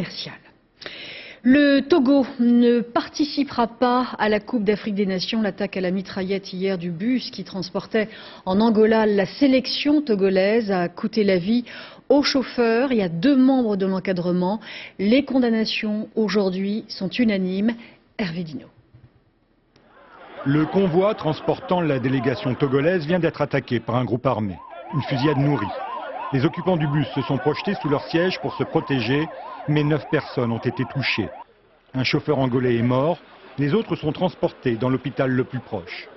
commercial. Le Togo ne participera pas à la Coupe d'Afrique des Nations. L'attaque à la mitraillette hier du bus qui transportait en Angola la sélection togolaise a coûté la vie au chauffeur et à 2 membres de l'encadrement. Les condamnations aujourd'hui sont unanimes. Hervé Dino. Le convoi transportant la délégation togolaise vient d'être attaqué par un groupe armé. Une fusillade nourrie. Les occupants du bus se sont projetés sous leur siège pour se protéger, mais 9 personnes ont été touchées. Un chauffeur angolais est mort, les autres sont transportés dans l'hôpital le plus proche.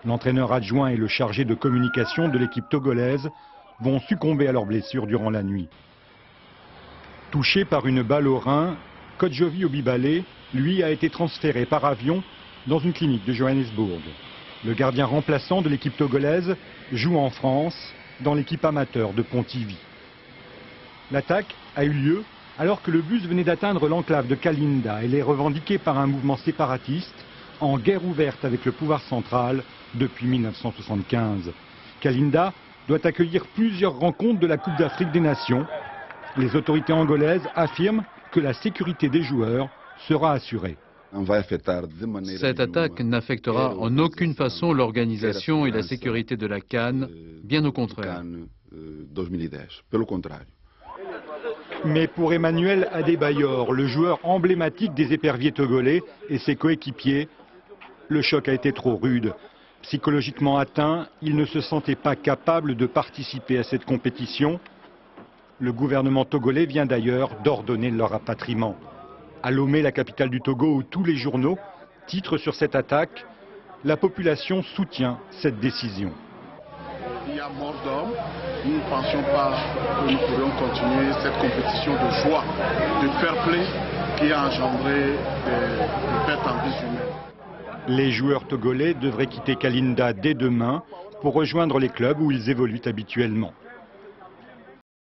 L'entraîneur adjoint et le chargé de communication de l'équipe togolaise vont succomber à leurs blessures durant la nuit. Touché par une balle au rein, Kodjovi Obibale, lui, a été transféré par avion dans une clinique de Johannesburg. Le gardien remplaçant de l'équipe togolaise joue en France dans l'équipe amateur de Pontivy. L'attaque a eu lieu alors que le bus venait d'atteindre l'enclave de Kalinda. Elle est revendiquée par un mouvement séparatiste en guerre ouverte avec le pouvoir central depuis 1975. Kalinda doit accueillir plusieurs rencontres de la Coupe d'Afrique des Nations. Les autorités angolaises affirment que la sécurité des joueurs sera assurée. Cette attaque n'affectera en aucune façon l'organisation et la sécurité de la CAN, bien au contraire. Mais pour Emmanuel Adebayor, le joueur emblématique des éperviers togolais et ses coéquipiers, le choc a été trop rude. Psychologiquement atteint, il ne se sentait pas capable de participer à cette compétition. Le gouvernement togolais vient d'ailleurs d'ordonner leur rapatriement. À Lomé, la capitale du Togo, où tous les journaux titrent sur cette attaque, la population soutient cette décision. Il y a mort d'homme. Nous ne pensions pas que nous pourrions continuer cette compétition de joie, de fair play qui a engendré des pertes en vie humaine. Les joueurs togolais devraient quitter Kalinda dès demain pour rejoindre les clubs où ils évoluent habituellement.